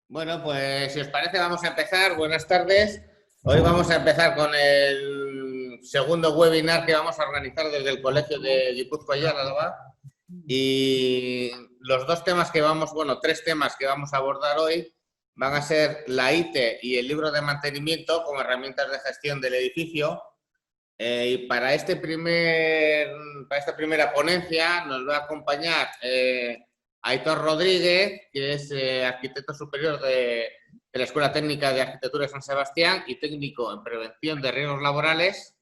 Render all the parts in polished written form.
Bueno, pues si os parece vamos a empezar. Buenas tardes. Hoy vamos a empezar con el segundo webinar que vamos a organizar desde el Colegio de Guipúzcoa y Álava. Y los dos temas que vamos, bueno, tres temas que vamos a abordar hoy van a ser la ITE y el libro de mantenimiento como herramientas de gestión del edificio. Y para esta primera ponencia nos va a acompañar Aitor Rodríguez, que es arquitecto superior de la Escuela Técnica de Arquitectura de San Sebastián y técnico en prevención de riesgos laborales,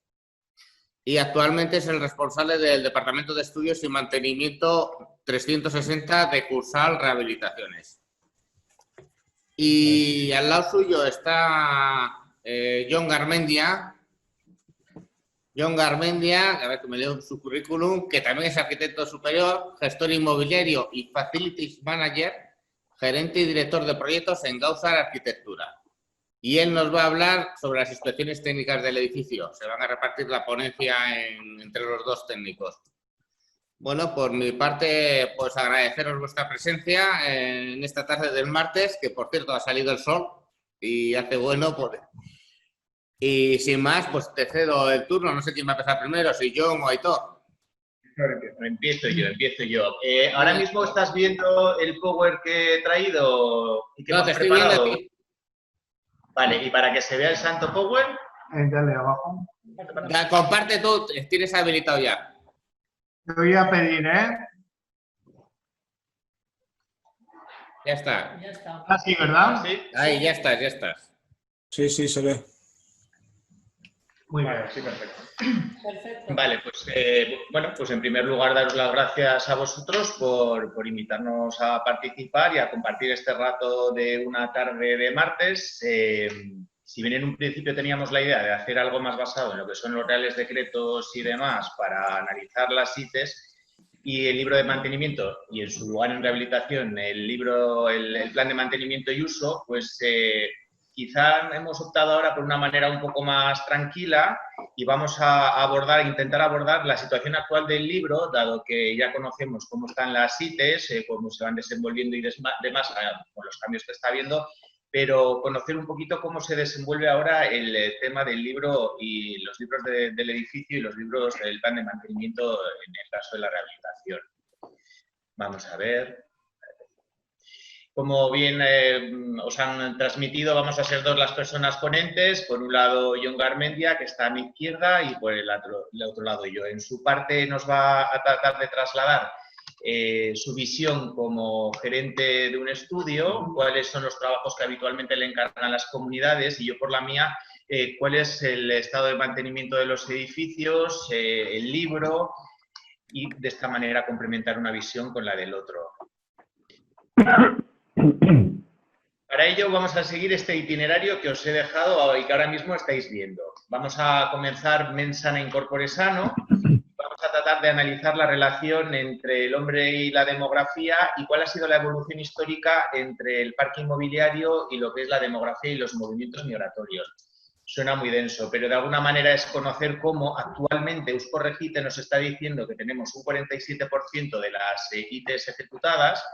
y actualmente es el responsable del Departamento de Estudios y Mantenimiento 360 de Cursal Rehabilitaciones. Y al lado suyo está Jon Garmendia. Jon Garmendia, a ver que me leo su currículum, que también es arquitecto superior, gestor inmobiliario y facilities manager, gerente y director de proyectos en Gausar Arquitectura. Y él nos va a hablar sobre las inspecciones técnicas del edificio. Se van a repartir la ponencia entre los dos técnicos. Bueno, por mi parte, pues agradeceros vuestra presencia en esta tarde del martes, que por cierto ha salido el sol y hace bueno. Y sin más, pues te cedo el turno. No sé quién va a empezar primero, si Jon o Aitor. Empiezo yo. Ahora mismo estás viendo el Power que he traído y que No, hemos te estoy preparado. viendo aquí. Vale, y para que se vea el santo Power. Dale abajo. Ya, comparte tú, tienes habilitado ya. Te voy a pedir, Ya está. Ya está. Así, ¿verdad? ¿Sí? Ahí, ya estás, ya estás. Sí, sí, se ve. Muy bien. Vale, sí, perfecto. Perfecto. Vale, pues en primer lugar daros las gracias a vosotros por invitarnos a participar y a compartir este rato de una tarde de martes. Si bien en un principio teníamos la idea de hacer algo más basado en lo que son los reales decretos y demás para analizar las ITES y el libro de mantenimiento y en su lugar en rehabilitación el plan de mantenimiento y uso, pues quizá hemos optado ahora por una manera un poco más tranquila y vamos a intentar abordar la situación actual del libro, dado que ya conocemos cómo están las ITES, cómo se van desenvolviendo y demás con los cambios que está habiendo, pero conocer un poquito cómo se desenvuelve ahora el tema del libro y los libros del edificio y los libros del plan de mantenimiento en el caso de la rehabilitación. Vamos a ver. Como bien os han transmitido, vamos a ser dos las personas ponentes. Por un lado, Jon Garmendia, que está a mi izquierda, y por el otro lado yo. En su parte nos va a tratar de trasladar su visión como gerente de un estudio, cuáles son los trabajos que habitualmente le encargan las comunidades, y yo por la mía, cuál es el estado de mantenimiento de los edificios, el libro, y de esta manera complementar una visión con la del otro. Para ello vamos a seguir este itinerario que os he dejado y que ahora mismo estáis viendo. Vamos a comenzar mens sana in corpore sano. Vamos a tratar de analizar la relación entre el hombre y la demografía y cuál ha sido la evolución histórica entre el parque inmobiliario y lo que es la demografía y los movimientos migratorios. Suena muy denso, pero de alguna manera es conocer cómo actualmente Eusko Regite nos está diciendo que tenemos un 47% de las ITES ejecutadas,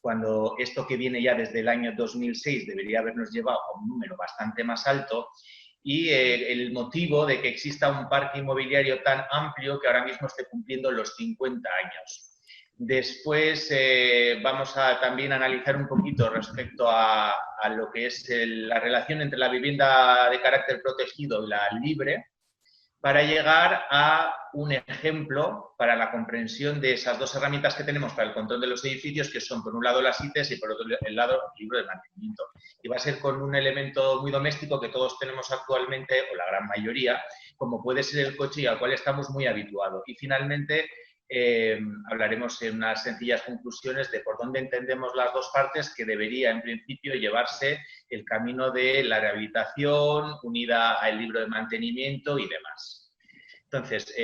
cuando esto que viene ya desde el año 2006 debería habernos llevado a un número bastante más alto, y el motivo de que exista un parque inmobiliario tan amplio que ahora mismo esté cumpliendo los 50 años. Después vamos a también analizar un poquito respecto a lo que es la relación entre la vivienda de carácter protegido y la libre, para llegar a un ejemplo para la comprensión de esas dos herramientas que tenemos para el control de los edificios, que son por un lado las ITES y por otro lado el libro de mantenimiento. Y va a ser con un elemento muy doméstico que todos tenemos actualmente, o la gran mayoría, como puede ser el coche y al cual estamos muy habituados. Y finalmente hablaremos en unas sencillas conclusiones de por dónde entendemos las dos partes que debería en principio llevarse el camino de la rehabilitación unida al libro de mantenimiento y demás. Entonces,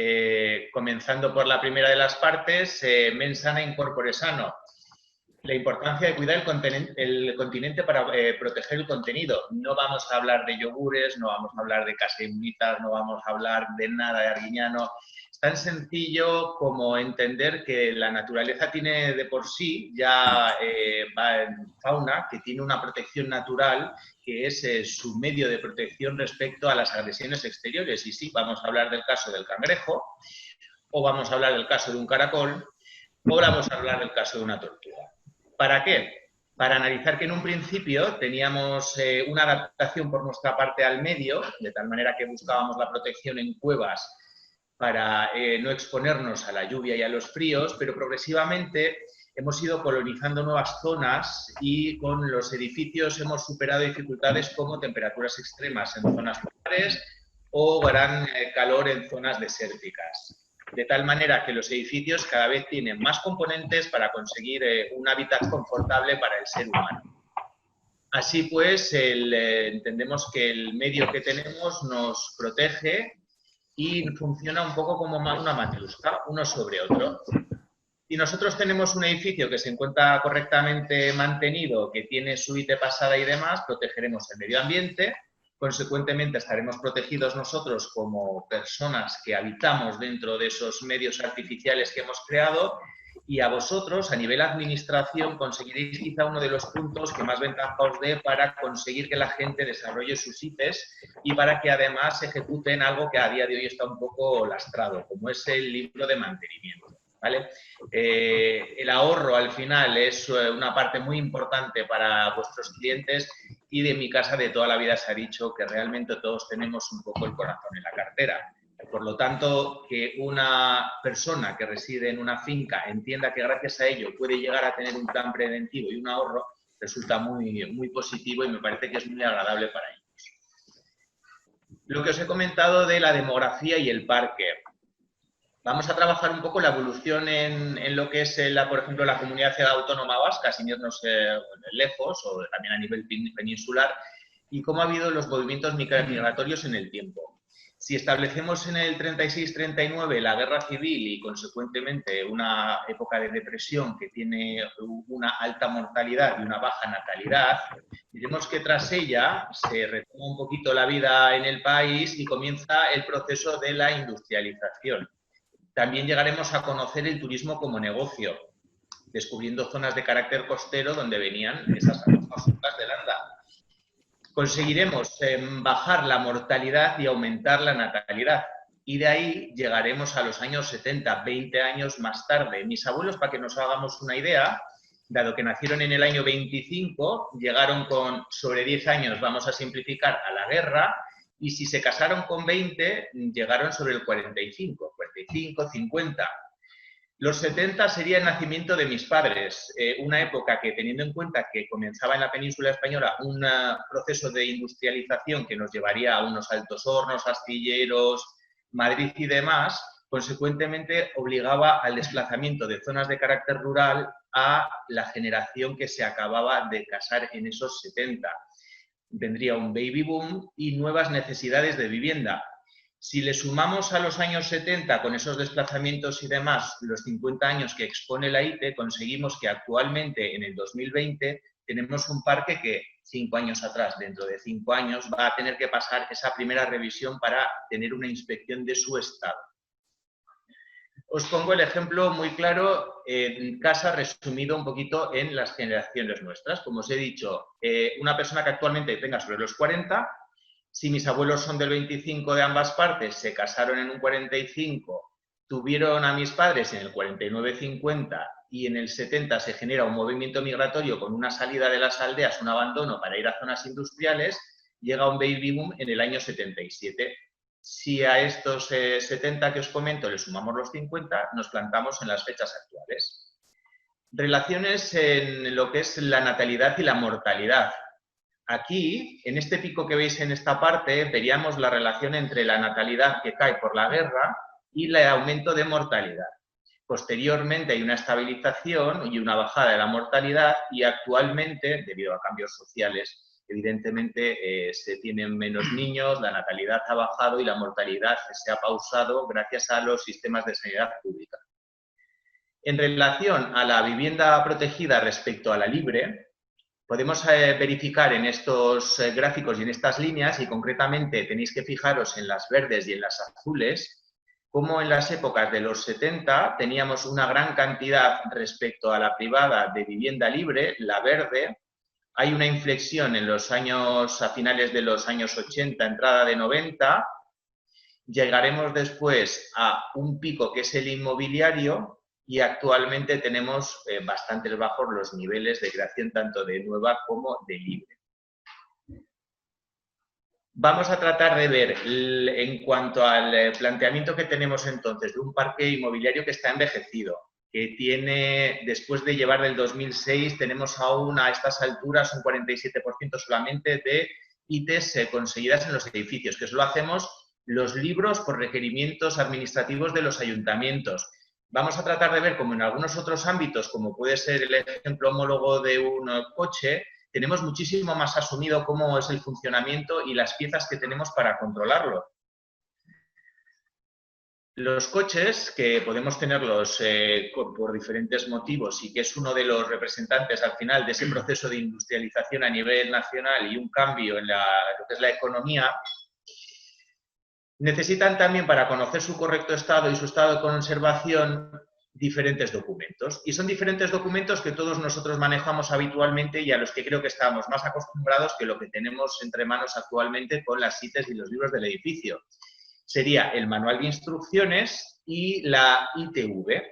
comenzando por la primera de las partes, mens sana in corpore sano. La importancia de cuidar el continente para proteger el contenido. No vamos a hablar de yogures, no vamos a hablar de caseinitas, no vamos a hablar de nada de Arguiñano. Es tan sencillo como entender que la naturaleza tiene de por sí ya fauna que tiene una protección natural, que es su medio de protección respecto a las agresiones exteriores. Y sí, vamos a hablar del caso del cangrejo, o vamos a hablar del caso de un caracol, o vamos a hablar del caso de una tortuga. ¿Para qué? Para analizar que en un principio teníamos una adaptación por nuestra parte al medio, de tal manera que buscábamos la protección en cuevas para no exponernos a la lluvia y a los fríos, pero progresivamente hemos ido colonizando nuevas zonas y con los edificios hemos superado dificultades como temperaturas extremas en zonas polares o gran calor en zonas desérticas. De tal manera que los edificios cada vez tienen más componentes para conseguir un hábitat confortable para el ser humano. Así pues, entendemos que el medio que tenemos nos protege y funciona un poco como una matriusca, uno sobre otro. Si nosotros tenemos un edificio que se encuentra correctamente mantenido, que tiene su IT pasada y demás, protegeremos el medio ambiente. Consecuentemente, estaremos protegidos nosotros como personas que habitamos dentro de esos medios artificiales que hemos creado, y a vosotros, a nivel administración, conseguiréis quizá uno de los puntos que más ventaja os dé para conseguir que la gente desarrolle sus IPs y para que además ejecuten algo que a día de hoy está un poco lastrado, como es el libro de mantenimiento. ¿Vale? El ahorro al final es una parte muy importante para vuestros clientes, y de mi casa de toda la vida se ha dicho que realmente todos tenemos un poco el corazón en la cartera. Por lo tanto, que una persona que reside en una finca entienda que gracias a ello puede llegar a tener un plan preventivo y un ahorro, resulta muy positivo y me parece que es muy agradable para ellos. Lo que os he comentado de la demografía y el parque. Vamos a trabajar un poco la evolución en lo que es, por ejemplo, la comunidad autónoma vasca, sin irnos lejos, o también a nivel peninsular, y cómo ha habido los movimientos migratorios en el tiempo. Si establecemos en el 36-39 la guerra civil y, consecuentemente, una época de depresión que tiene una alta mortalidad y una baja natalidad, diremos que tras ella se retoma un poquito la vida en el país y comienza el proceso de la industrialización. También llegaremos a conocer el turismo como negocio, descubriendo zonas de carácter costero donde venían esas famosas de landa. Conseguiremos bajar la mortalidad y aumentar la natalidad. Y de ahí llegaremos a los años 70, 20 años más tarde. Mis abuelos, para que nos hagamos una idea, dado que nacieron en el año 25, llegaron con sobre 10 años, vamos a simplificar, a la guerra. Y si se casaron con 20, llegaron sobre el 45, 50. Los 70 sería el nacimiento de mis padres, una época que, teniendo en cuenta que comenzaba en la península española un proceso de industrialización que nos llevaría a unos altos hornos, astilleros, Madrid y demás, consecuentemente obligaba al desplazamiento de zonas de carácter rural a la generación que se acababa de casar en esos 70. Vendría un baby boom y nuevas necesidades de vivienda. Si le sumamos a los años 70, con esos desplazamientos y demás, los 50 años que expone la ITE, conseguimos que actualmente, en el 2020, tenemos un parque que 5 años atrás, dentro de 5 años, va a tener que pasar esa primera revisión para tener una inspección de su estado. Os pongo el ejemplo muy claro en casa, resumido un poquito en las generaciones nuestras. Como os he dicho, una persona que actualmente tenga sobre los 40, si mis abuelos son del 25 de ambas partes, se casaron en un 45, tuvieron a mis padres en el 49-50 y en el 70 se genera un movimiento migratorio con una salida de las aldeas, un abandono para ir a zonas industriales, llega un baby boom en el año 77. Si a estos 70 que os comento le sumamos los 50, nos plantamos en las fechas actuales. Relaciones en lo que es la natalidad y la mortalidad. Aquí, en este pico que veis en esta parte, veríamos la relación entre la natalidad que cae por la guerra y el aumento de mortalidad. Posteriormente hay una estabilización y una bajada de la mortalidad, y actualmente, debido a cambios sociales, evidentemente se tienen menos niños, la natalidad ha bajado y la mortalidad se ha pausado gracias a los sistemas de sanidad pública. En relación a la vivienda protegida respecto a la libre, podemos verificar en estos gráficos y en estas líneas, y concretamente tenéis que fijaros en las verdes y en las azules, cómo en las épocas de los 70 teníamos una gran cantidad respecto a la privada de vivienda libre, la verde. Hay una inflexión en los años, a finales de los años 80, entrada de 90. Llegaremos después a un pico que es el inmobiliario y actualmente tenemos bastante bajos los niveles de creación tanto de nueva como de libre. Vamos a tratar de ver en cuanto al planteamiento que tenemos entonces de un parque inmobiliario que está envejecido, que tiene, después de llevar del 2006, tenemos aún a estas alturas un 47% solamente de ITs conseguidas en los edificios, que solo hacemos los libros por requerimientos administrativos de los ayuntamientos. Vamos a tratar de ver cómo en algunos otros ámbitos, como puede ser el ejemplo homólogo de un coche, tenemos muchísimo más asumido cómo es el funcionamiento y las piezas que tenemos para controlarlo. Los coches, que podemos tenerlos por diferentes motivos y que es uno de los representantes al final de ese proceso de industrialización a nivel nacional y un cambio en lo que es la economía, necesitan también, para conocer su correcto estado y su estado de conservación, diferentes documentos. Y son diferentes documentos que todos nosotros manejamos habitualmente y a los que creo que estamos más acostumbrados que lo que tenemos entre manos actualmente con las ITs y los libros del edificio. Sería el manual de instrucciones y la ITV.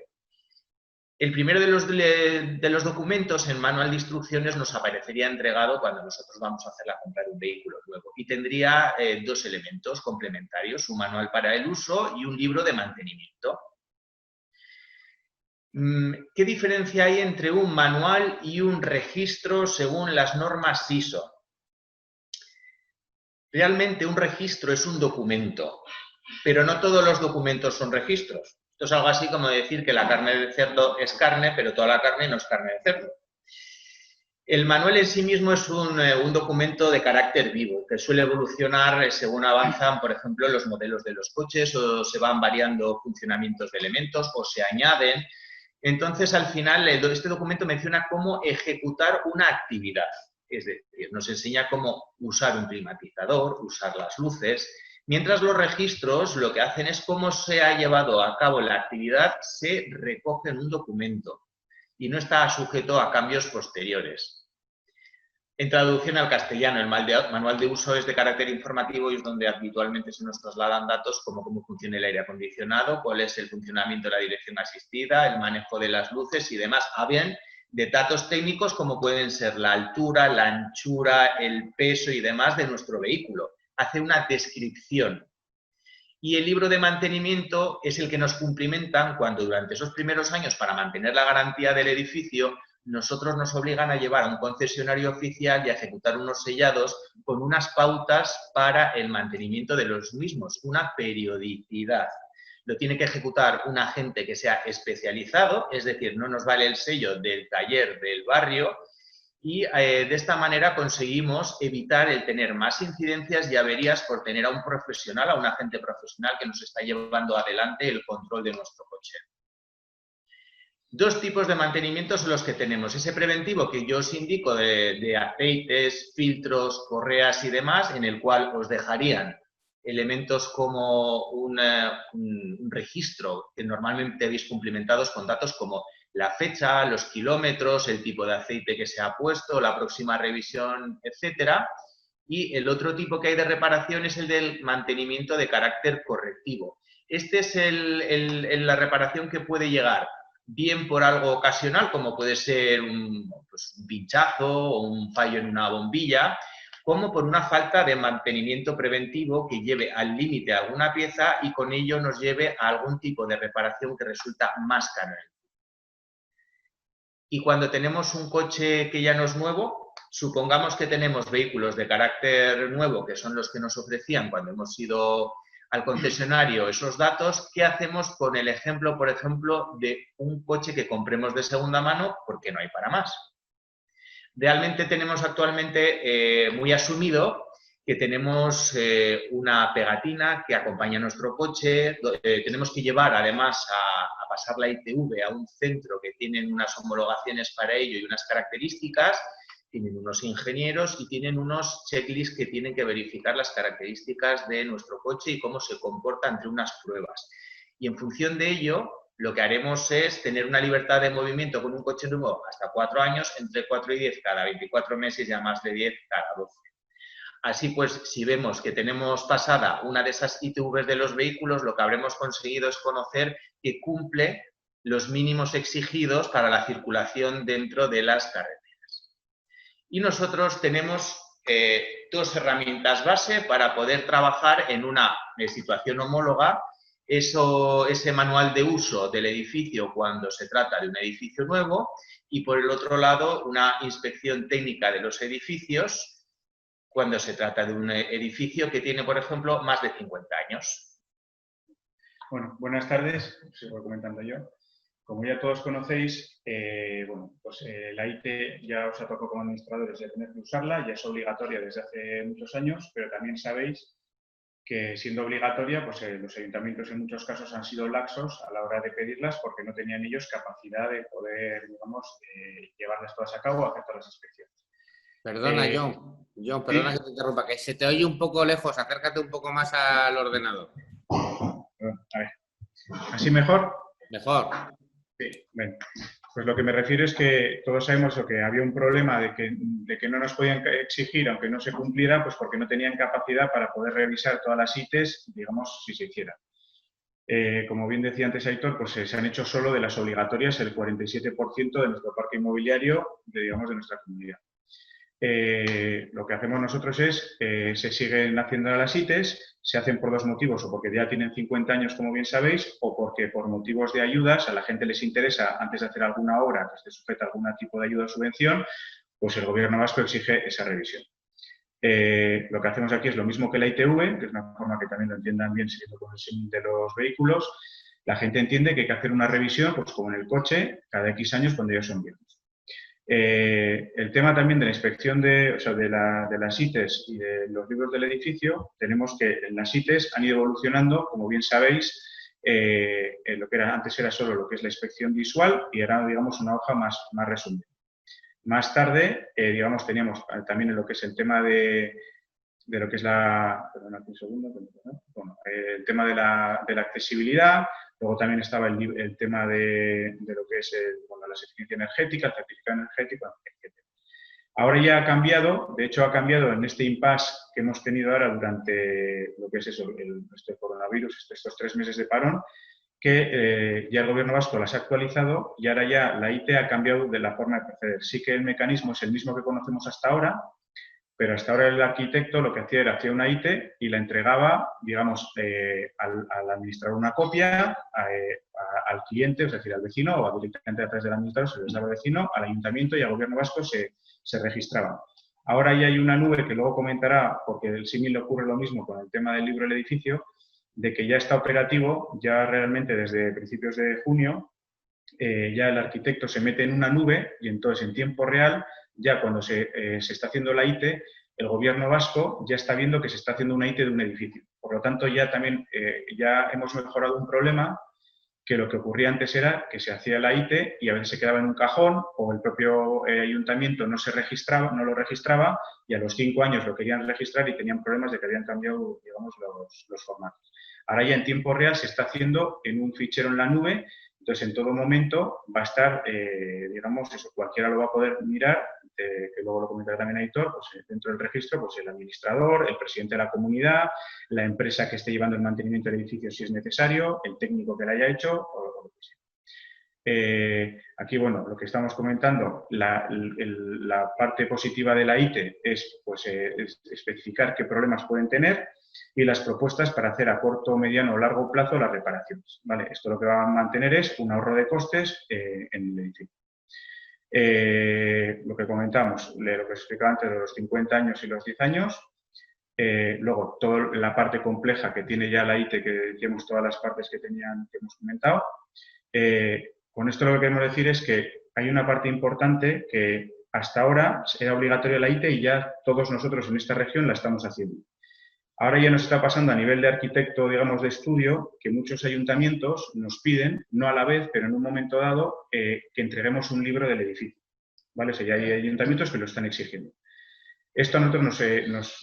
El primero de los documentos en manual de instrucciones nos aparecería entregado cuando nosotros vamos a hacer la compra de un vehículo nuevo y tendría dos elementos complementarios, un manual para el uso y un libro de mantenimiento. ¿Qué diferencia hay entre un manual y un registro según las normas ISO? Realmente un registro es un documento, pero no todos los documentos son registros. Esto es algo así como decir que la carne de cerdo es carne, pero toda la carne no es carne de cerdo. El manual en sí mismo es un documento de carácter vivo, que suele evolucionar según avanzan, por ejemplo, los modelos de los coches, o se van variando funcionamientos de elementos, o se añaden. Entonces, al final, este documento menciona cómo ejecutar una actividad. Es decir, nos enseña cómo usar un climatizador, usar las luces. Mientras los registros lo que hacen es cómo se ha llevado a cabo la actividad, se recoge en un documento y no está sujeto a cambios posteriores. En traducción al castellano, el manual de uso es de carácter informativo y es donde habitualmente se nos trasladan datos como cómo funciona el aire acondicionado, cuál es el funcionamiento de la dirección asistida, el manejo de las luces y demás, a bien de datos técnicos como pueden ser la altura, la anchura, el peso y demás de nuestro vehículo. Hace una descripción. Y el libro de mantenimiento es el que nos cumplimentan cuando durante esos primeros años, para mantener la garantía del edificio, nosotros nos obligan a llevar a un concesionario oficial y a ejecutar unos sellados con unas pautas para el mantenimiento de los mismos, una periodicidad. Lo tiene que ejecutar un agente que sea especializado, es decir, no nos vale el sello del taller del barrio, y de esta manera conseguimos evitar el tener más incidencias y averías por tener a un profesional, a un agente profesional que nos está llevando adelante el control de nuestro coche. Dos tipos de mantenimientos son los que tenemos. Ese preventivo que yo os indico de aceites, filtros, correas y demás, en el cual os dejarían elementos como un registro que normalmente veis cumplimentados con datos como la fecha, los kilómetros, el tipo de aceite que se ha puesto, la próxima revisión, etcétera. Y el otro tipo que hay de reparación es el del mantenimiento de carácter correctivo. Este es la reparación que puede llegar bien por algo ocasional, como puede ser un pinchazo o un fallo en una bombilla, como por una falta de mantenimiento preventivo que lleve al límite alguna pieza y con ello nos lleve a algún tipo de reparación que resulta más cara. Y cuando tenemos un coche que ya no es nuevo, supongamos que tenemos vehículos de carácter nuevo, que son los que nos ofrecían cuando hemos ido al concesionario esos datos, ¿qué hacemos con el ejemplo, por ejemplo, de un coche que compremos de segunda mano porque no hay para más? Realmente tenemos actualmente muy asumido que tenemos una pegatina que acompaña a nuestro coche, tenemos que llevar además a pasar la ITV a un centro que tienen unas homologaciones para ello y unas características, tienen unos ingenieros y tienen unos checklists que tienen que verificar las características de nuestro coche y cómo se comporta ante unas pruebas. Y en función de ello, lo que haremos es tener una libertad de movimiento con un coche nuevo hasta 4 años, entre 4 y 10 cada 24 meses y a más de 10 cada 12. Así pues, si vemos que tenemos pasada una de esas ITVs de los vehículos, lo que habremos conseguido es conocer que cumple los mínimos exigidos para la circulación dentro de las carreteras. Y nosotros tenemos 2 herramientas base para poder trabajar en una situación homóloga. Ese manual de uso del edificio cuando se trata de un edificio nuevo y, por el otro lado, una inspección técnica de los edificios cuando se trata de un edificio que tiene, por ejemplo, más de 50 años. Bueno, buenas tardes, sigo comentando yo. Como ya todos conocéis, la IT ya os ha tocado como administradores ya tener que usarla, ya es obligatoria desde hace muchos años, pero también sabéis que siendo obligatoria, pues los ayuntamientos en muchos casos han sido laxos a la hora de pedirlas porque no tenían ellos capacidad de poder, digamos, llevarlas todas a cabo o hacer todas las inspecciones. Perdona, John, perdona que te interrumpa, que se te oye un poco lejos, acércate un poco más al ordenador. A ver, ¿así mejor? Mejor. Sí, bueno, pues lo que me refiero es que todos sabemos que había un problema de que no nos podían exigir, aunque no se cumpliera, pues porque no tenían capacidad para poder revisar todas las ITs, digamos, si se hiciera. Como bien decía antes Aitor, pues se han hecho solo de las obligatorias el 47% de nuestro parque inmobiliario, de nuestra comunidad. Lo que hacemos nosotros es, se siguen haciendo las ITs, se hacen por 2 motivos, o porque ya tienen 50 años, como bien sabéis, o porque por motivos de ayudas a la gente les interesa, antes de hacer alguna obra que esté sujeta a algún tipo de ayuda o subvención, pues el Gobierno vasco exige esa revisión. Lo que hacemos aquí es lo mismo que la ITV, que es una forma que también lo entiendan bien siguiendo con el símil de los vehículos. La gente entiende que hay que hacer una revisión, pues como en el coche, cada X años cuando ya son viejos. El tema también de la inspección de las ITES y de los libros del edificio, tenemos que las ITES han ido evolucionando, como bien sabéis, lo que antes era solo lo que es la inspección visual y era, digamos, una hoja más resumida. Más tarde, digamos, teníamos también lo que es el tema de lo que es el tema de la accesibilidad. Luego también estaba el tema de lo que es la eficiencia energética, el certificado energético, etc. Ahora ya ha cambiado, de hecho ha cambiado en este impasse que hemos tenido ahora durante lo que es este coronavirus, estos 3 meses de parón, que ya el Gobierno vasco las ha actualizado y ahora ya la IT ha cambiado de la forma de proceder. Sí que el mecanismo es el mismo que conocemos hasta ahora, pero hasta ahora el arquitecto lo que hacía era hacía una IT y la entregaba, digamos, al administrador una copia, al cliente, es decir, al vecino, o directamente a través del administrador se les daba al vecino, al ayuntamiento y al Gobierno vasco se registraban. Ahora ya hay una nube que luego comentará, porque el símil le ocurre lo mismo con el tema del libro del edificio, de que ya está operativo, ya realmente desde principios de junio, ya el arquitecto se mete en una nube y entonces en tiempo real, ya cuando se está haciendo la IT, el Gobierno vasco ya está viendo que se está haciendo una IT de un edificio. Por lo tanto, ya también ya hemos mejorado un problema que lo que ocurría antes era que se hacía la IT y a veces se quedaba en un cajón o el propio ayuntamiento no lo registraba y a los 5 años lo querían registrar y tenían problemas de que habían cambiado, digamos, los formatos. Ahora ya en tiempo real se está haciendo en un fichero en la nube. Entonces, en todo momento va a estar, digamos, eso, cualquiera lo va a poder mirar, que luego lo comentará también Aitor, pues dentro del registro, pues el administrador, el presidente de la comunidad, la empresa que esté llevando el mantenimiento del edificio si es necesario, el técnico que lo haya hecho o lo que sea. Aquí, bueno, lo que estamos comentando, la parte positiva de la IT es, pues, especificar qué problemas pueden tener y las propuestas para hacer a corto, mediano o largo plazo las reparaciones. ¿Vale? Esto lo que va a mantener es un ahorro de costes en el edificio. Lo que comentamos, lo que explicaba antes de los 50 años y los 10 años. Luego, toda la parte compleja que tiene ya la IT, que decíamos todas las partes que hemos comentado. Con esto lo que queremos decir es que hay una parte importante que hasta ahora era obligatorio la ITE y ya todos nosotros en esta región la estamos haciendo. Ahora ya nos está pasando a nivel de arquitecto, digamos, de estudio, que muchos ayuntamientos nos piden, no a la vez, pero en un momento dado, que entreguemos un libro del edificio, ¿vale? O sea, ya hay ayuntamientos que lo están exigiendo. Esto a nosotros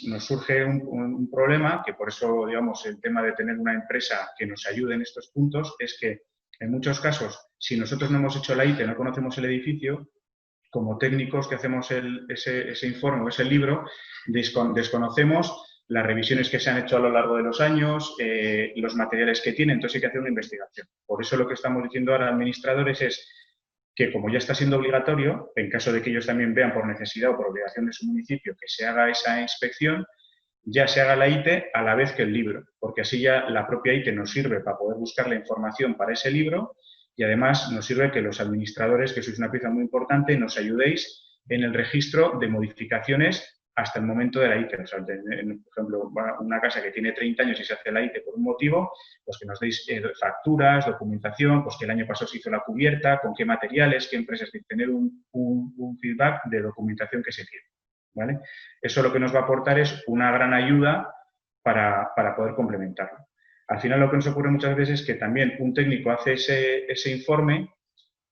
nos surge un problema, que por eso, digamos, el tema de tener una empresa que nos ayude en estos puntos es que, en muchos casos, si nosotros no hemos hecho la ITE, no conocemos el edificio, como técnicos que hacemos ese informe o ese libro, desconocemos las revisiones que se han hecho a lo largo de los años, los materiales que tiene, entonces hay que hacer una investigación. Por eso lo que estamos diciendo ahora a administradores es que, como ya está siendo obligatorio, en caso de que ellos también vean por necesidad o por obligación de su municipio que se haga esa inspección, ya se haga la ITE a la vez que el libro, porque así ya la propia ITE nos sirve para poder buscar la información para ese libro y además nos sirve que los administradores, que sois una pieza muy importante, nos ayudéis en el registro de modificaciones hasta el momento de la ITE. O sea, por ejemplo, una casa que tiene 30 años y se hace la ITE por un motivo, pues que nos deis facturas, documentación, pues que el año pasado se hizo la cubierta, con qué materiales, qué empresas, tener un feedback de documentación que se tiene, ¿vale? Eso lo que nos va a aportar es una gran ayuda para poder complementarlo. Al final lo que nos ocurre muchas veces es que también un técnico hace ese informe,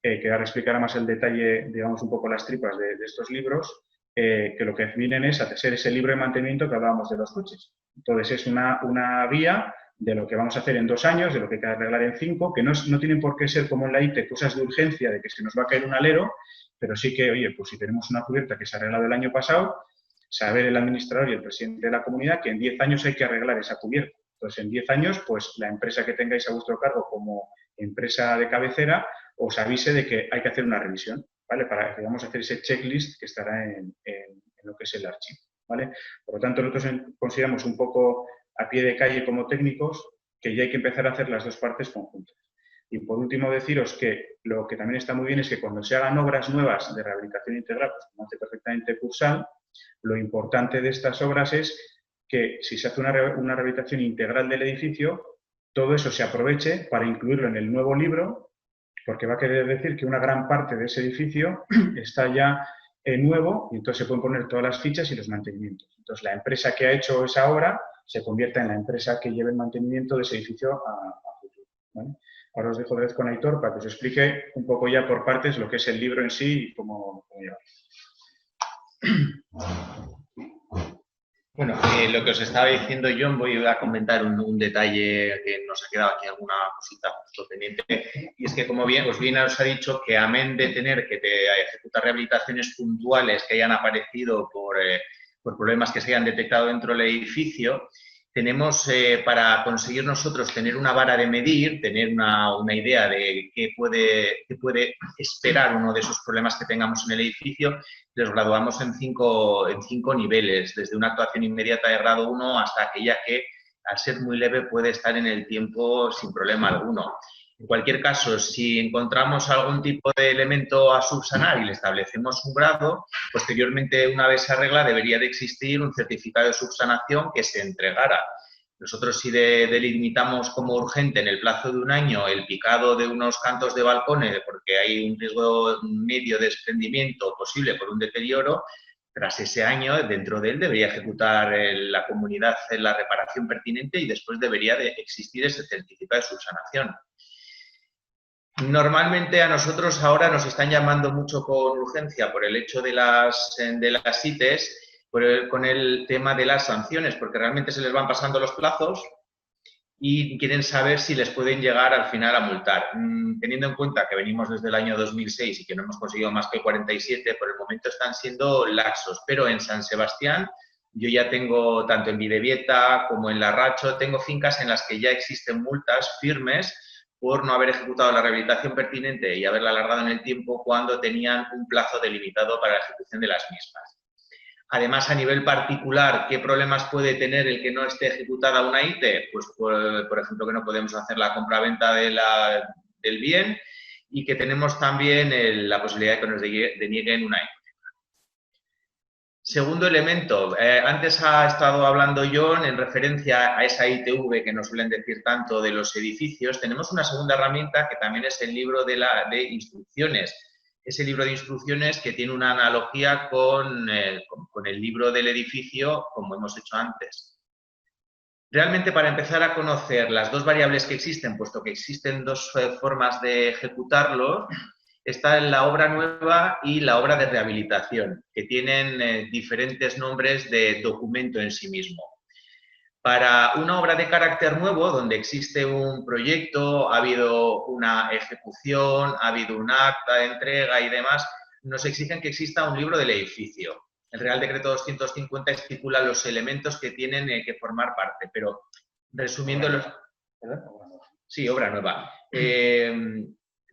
que ahora explicará más el detalle, digamos, un poco las tripas de estos libros, que lo que vienen es a hacer ese libro de mantenimiento que hablábamos de los coches. Entonces, es una guía de lo que vamos a hacer en 2 años, de lo que hay que arreglar en 5, que no tienen por qué ser como en la ITE, cosas de urgencia, de que se nos va a caer un alero, pero sí que, oye, pues si tenemos una cubierta que se ha arreglado el año pasado, saber el administrador y el presidente de la comunidad que en 10 años hay que arreglar esa cubierta. Entonces, en 10 años, pues la empresa que tengáis a vuestro cargo como empresa de cabecera os avise de que hay que hacer una revisión, ¿vale? Para que vamos a hacer ese checklist que estará en lo que es el archivo, ¿vale? Por lo tanto, nosotros consideramos un poco a pie de calle como técnicos que ya hay que empezar a hacer las dos partes conjuntas. Y por último, deciros que lo que también está muy bien es que cuando se hagan obras nuevas de rehabilitación integral, pues como hace perfectamente Cursal, lo importante de estas obras es que si se hace una rehabilitación integral del edificio, todo eso se aproveche para incluirlo en el nuevo libro, porque va a querer decir que una gran parte de ese edificio está ya nuevo y entonces se pueden poner todas las fichas y los mantenimientos. Entonces, la empresa que ha hecho esa obra se convierta en la empresa que lleve el mantenimiento de ese edificio a futuro, ¿vale? Ahora os dejo de vez con Aitor para que os explique un poco ya por partes lo que es el libro en sí y cómo llevarlo. Bueno, lo que os estaba diciendo John, voy a comentar un detalle que nos ha quedado aquí, alguna cosita justo pendiente, y es que, como bien os ha dicho, que amén de tener que ejecutar rehabilitaciones puntuales que hayan aparecido por problemas que se hayan detectado dentro del edificio, tenemos, para conseguir nosotros tener una vara de medir, tener una idea de qué puede esperar uno de esos problemas que tengamos en el edificio, los graduamos en cinco niveles, desde una actuación inmediata de grado 1 hasta aquella que, al ser muy leve, puede estar en el tiempo sin problema alguno. En cualquier caso, si encontramos algún tipo de elemento a subsanar y le establecemos un grado, posteriormente, una vez se arregla, debería de existir un certificado de subsanación que se entregara. Nosotros, si delimitamos como urgente en el plazo de 1 año el picado de unos cantos de balcones porque hay un riesgo medio de desprendimiento posible por un deterioro, tras ese año, dentro de él, debería ejecutar la comunidad la reparación pertinente y después debería de existir ese certificado de subsanación. Normalmente a nosotros ahora nos están llamando mucho con urgencia por el hecho de las ITES, con el tema de las sanciones, porque realmente se les van pasando los plazos y quieren saber si les pueden llegar al final a multar. Teniendo en cuenta que venimos desde el año 2006 y que no hemos conseguido más que el 47, por el momento están siendo laxos, pero en San Sebastián yo ya tengo, tanto en Videvieta como en Larracho, tengo fincas en las que ya existen multas firmes por no haber ejecutado la rehabilitación pertinente y haberla alargado en el tiempo cuando tenían un plazo delimitado para la ejecución de las mismas. Además, a nivel particular, ¿qué problemas puede tener el que no esté ejecutada una ITE? Pues, por ejemplo, que no podemos hacer la compraventa del bien y que tenemos también la posibilidad de que nos denieguen una ITE. Segundo elemento, antes ha estado hablando John en referencia a esa ITV que nos suelen decir tanto de los edificios. Tenemos una segunda herramienta que también es el libro de instrucciones. ese libro de instrucciones que tiene una analogía con el libro del edificio, como hemos hecho antes. Realmente, para empezar a conocer las dos variables que existen, puesto que existen dos formas de ejecutarlo, está la obra nueva y la obra de rehabilitación, que tienen diferentes nombres de documento en sí mismo. Para una obra de carácter nuevo, donde existe un proyecto, ha habido una ejecución, ha habido un acta de entrega y demás, nos exigen que exista un libro del edificio. El Real Decreto 250 estipula los elementos que tienen que formar parte, pero resumiendo los... ¿Perdón? Sí, obra nueva.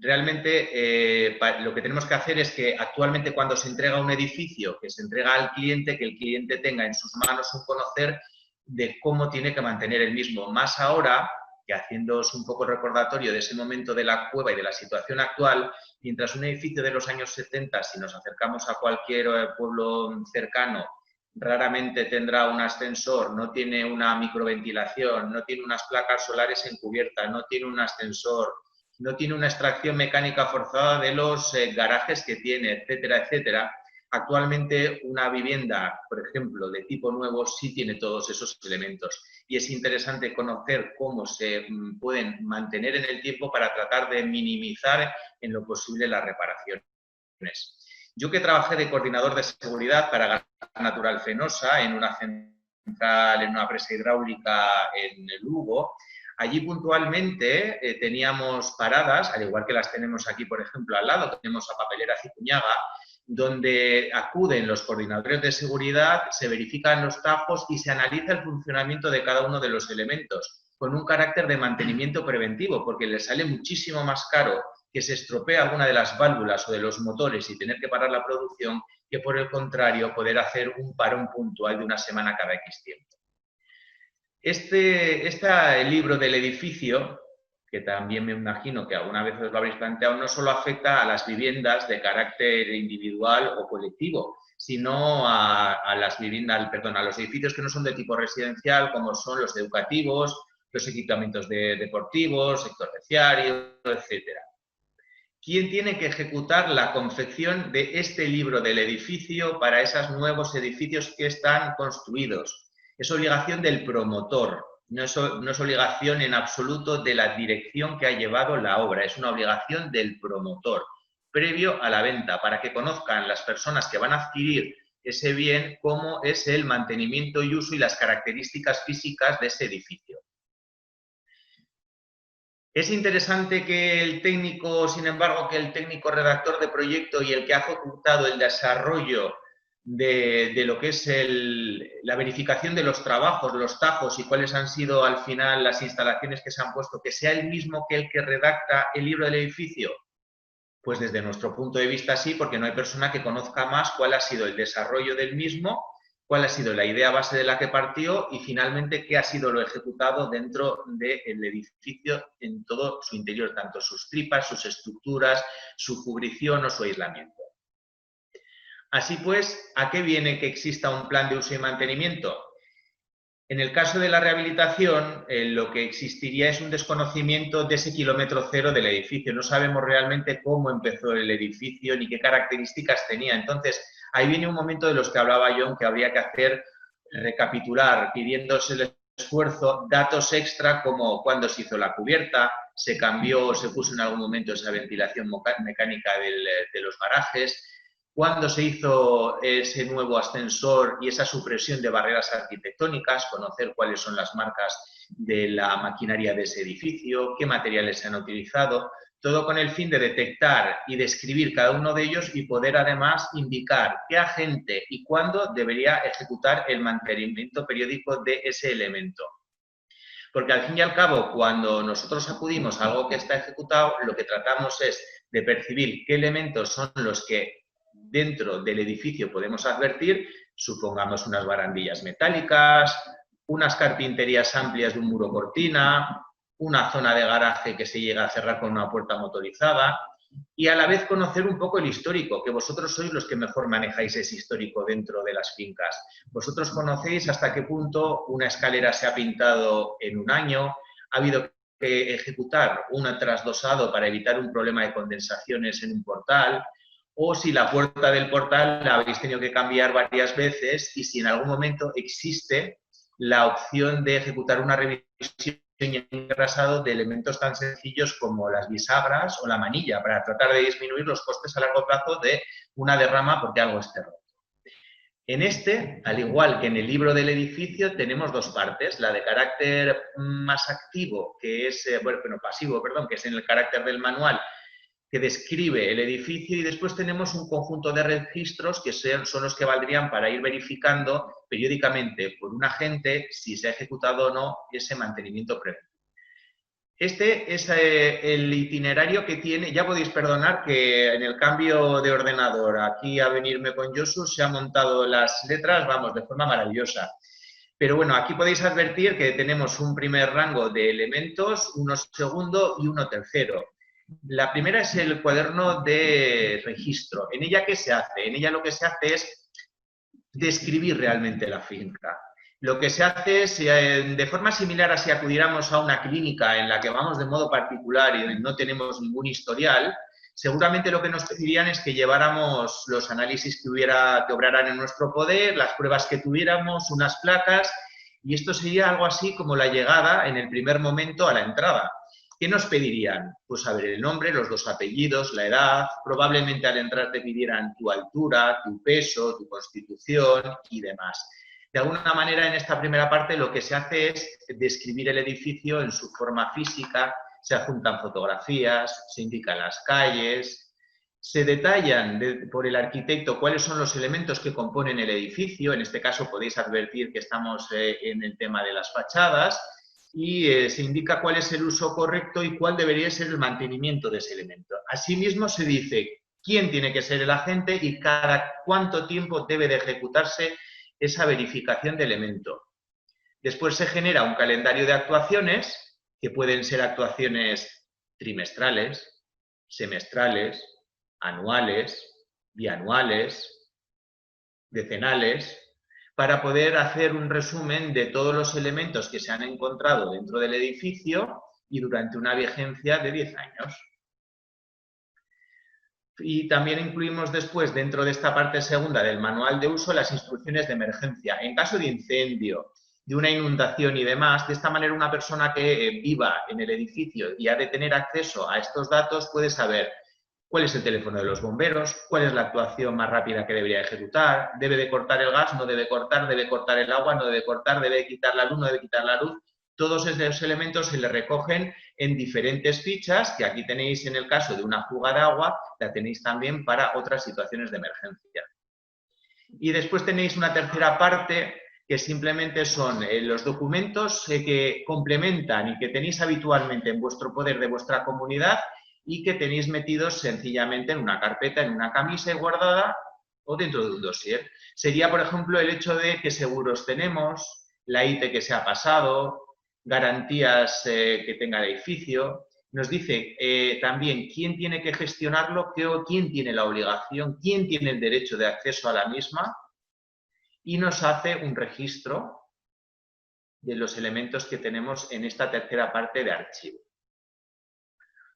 Realmente lo que tenemos que hacer es que actualmente cuando se entrega un edificio, que se entrega al cliente, que el cliente tenga en sus manos un conocer de cómo tiene que mantener el mismo. Más ahora, que haciéndoos un poco el recordatorio de ese momento de la cueva y de la situación actual, mientras un edificio de los años 70, si nos acercamos a cualquier pueblo cercano, raramente tendrá un ascensor, no tiene una microventilación, no tiene unas placas solares en cubierta, no tiene un ascensor, no tiene una extracción mecánica forzada de los garajes que tiene, etcétera, etcétera. Actualmente una vivienda, por ejemplo, de tipo nuevo, sí tiene todos esos elementos y es interesante conocer cómo se pueden mantener en el tiempo para tratar de minimizar en lo posible las reparaciones. Yo, que trabajé de coordinador de seguridad para Gas Natural Fenosa en una central, en una presa hidráulica en Lugo, allí puntualmente teníamos paradas, al igual que las tenemos aquí, por ejemplo, al lado, tenemos a Papeleras y Cuñaga, donde acuden los coordinadores de seguridad, se verifican los tajos y se analiza el funcionamiento de cada uno de los elementos, con un carácter de mantenimiento preventivo, porque les sale muchísimo más caro que se estropee alguna de las válvulas o de los motores y tener que parar la producción, que por el contrario poder hacer un parón puntual de una semana cada X tiempo. El libro del edificio, que también me imagino que alguna vez os lo habréis planteado, no solo afecta a las viviendas de carácter individual o colectivo, sino a los edificios que no son de tipo residencial, como son los educativos, los equipamientos deportivos, sector terciario, etcétera. ¿Quién tiene que ejecutar la confección de este libro del edificio para esos nuevos edificios que están construidos? Es obligación del promotor, no es obligación en absoluto de la dirección que ha llevado la obra, es una obligación del promotor, previo a la venta, para que conozcan las personas que van a adquirir ese bien cómo es el mantenimiento y uso y las características físicas de ese edificio. Es interesante que el técnico, sin embargo, que el técnico redactor de proyecto y el que ha ejecutado el desarrollo de lo que es la verificación de los trabajos, los tajos y cuáles han sido al final las instalaciones que se han puesto, que sea el mismo que el que redacta el libro del edificio. Pues desde nuestro punto de vista sí, porque no hay persona que conozca más cuál ha sido el desarrollo del mismo, cuál ha sido la idea base de la que partió y finalmente qué ha sido lo ejecutado dentro del edificio en todo su interior, tanto sus tripas, sus estructuras, su cubrición o su aislamiento. Así pues, ¿a qué viene que exista un plan de uso y mantenimiento? En el caso de la rehabilitación, lo que existiría es un desconocimiento de ese kilómetro cero del edificio. No sabemos realmente cómo empezó el edificio ni qué características tenía. Entonces, ahí viene un momento de los que hablaba John, que habría que hacer, recapitular, pidiéndose el esfuerzo, datos extra como cuándo se hizo la cubierta, se cambió o se puso en algún momento esa ventilación mecánica de los garajes, cuándo se hizo ese nuevo ascensor y esa supresión de barreras arquitectónicas, conocer cuáles son las marcas de la maquinaria de ese edificio, qué materiales se han utilizado, todo con el fin de detectar y describir cada uno de ellos y poder además indicar qué agente y cuándo debería ejecutar el mantenimiento periódico de ese elemento. Porque al fin y al cabo, cuando nosotros acudimos a algo que está ejecutado, lo que tratamos es de percibir qué elementos son los que dentro del edificio podemos advertir, supongamos unas barandillas metálicas, unas carpinterías amplias de un muro cortina, una zona de garaje que se llega a cerrar con una puerta motorizada y a la vez conocer un poco el histórico, que vosotros sois los que mejor manejáis ese histórico dentro de las fincas. Vosotros conocéis hasta qué punto una escalera se ha pintado en un año, ha habido que ejecutar un trasdosado para evitar un problema de condensaciones en un portal, o si la puerta del portal la habéis tenido que cambiar varias veces y si en algún momento existe la opción de ejecutar una revisión y engrasado de elementos tan sencillos como las bisagras o la manilla para tratar de disminuir los costes a largo plazo de una derrama porque algo esté roto. En este, al igual que en el libro del edificio, tenemos dos partes, la de carácter más activo, que es, pasivo, perdón, que es en el carácter del manual, que describe el edificio, y después tenemos un conjunto de registros que son los que valdrían para ir verificando periódicamente por un agente si se ha ejecutado o no ese mantenimiento previo. Este es el itinerario que tiene. Ya podéis perdonar que en el cambio de ordenador aquí a venirme con Josu se han montado las letras, vamos, de forma maravillosa. Pero bueno, aquí podéis advertir que tenemos un primer rango de elementos, uno segundo y uno tercero. La primera es el cuaderno de registro. ¿En ella qué se hace? En ella lo que se hace es describir realmente la finca. Lo que se hace es, de forma similar a si acudiéramos a una clínica en la que vamos de modo particular y no tenemos ningún historial, seguramente lo que nos pedirían es que lleváramos los análisis que obraran en nuestro poder, las pruebas que tuviéramos, unas placas, y esto sería algo así como la llegada en el primer momento a la entrada. ¿Qué nos pedirían? Pues saber el nombre, los dos apellidos, la edad, probablemente al entrar te pidieran tu altura, tu peso, tu constitución y demás. De alguna manera, en esta primera parte lo que se hace es describir el edificio en su forma física, se adjuntan fotografías, se indican las calles, se detallan por el arquitecto cuáles son los elementos que componen el edificio. En este caso podéis advertir que estamos en el tema de las fachadas, y se indica cuál es el uso correcto y cuál debería ser el mantenimiento de ese elemento. Asimismo, se dice quién tiene que ser el agente y cada cuánto tiempo debe de ejecutarse esa verificación de elemento. Después se genera un calendario de actuaciones, que pueden ser actuaciones trimestrales, semestrales, anuales, bianuales, decenales, para poder hacer un resumen de todos los elementos que se han encontrado dentro del edificio y durante una vigencia de 10 años. Y también incluimos después, dentro de esta parte segunda del manual de uso, las instrucciones de emergencia. En caso de incendio, de una inundación y demás, de esta manera una persona que viva en el edificio y ha de tener acceso a estos datos puede saber cuál es el teléfono de los bomberos, cuál es la actuación más rápida que debería ejecutar, debe de cortar el gas, no debe cortar el agua, no debe cortar, debe quitar la luz, no debe quitar la luz. Todos esos elementos se le recogen en diferentes fichas, que aquí tenéis en el caso de una fuga de agua, la tenéis también para otras situaciones de emergencia. Y después tenéis una tercera parte que simplemente son los documentos que complementan y que tenéis habitualmente en vuestro poder de vuestra comunidad y que tenéis metidos sencillamente en una carpeta, en una camisa y guardada o dentro de un dossier. Sería, por ejemplo, el hecho de qué seguros tenemos, la IT que se ha pasado, garantías que tenga el edificio. Nos dice también quién tiene que gestionarlo, quién tiene la obligación, quién tiene el derecho de acceso a la misma, y nos hace un registro de los elementos que tenemos en esta tercera parte de archivo.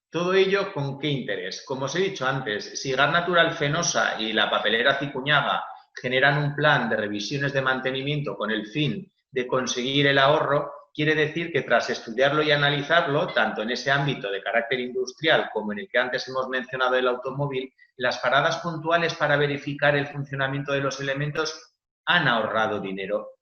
Todo ello, ¿con qué interés? Como os he dicho antes, si Gas Natural Fenosa y la papelera Cicuñaga generan un plan de revisiones de mantenimiento con el fin de conseguir el ahorro, quiere decir que tras estudiarlo y analizarlo, tanto en ese ámbito de carácter industrial como en el que antes hemos mencionado el automóvil, las paradas puntuales para verificar el funcionamiento de los elementos han ahorrado dinero.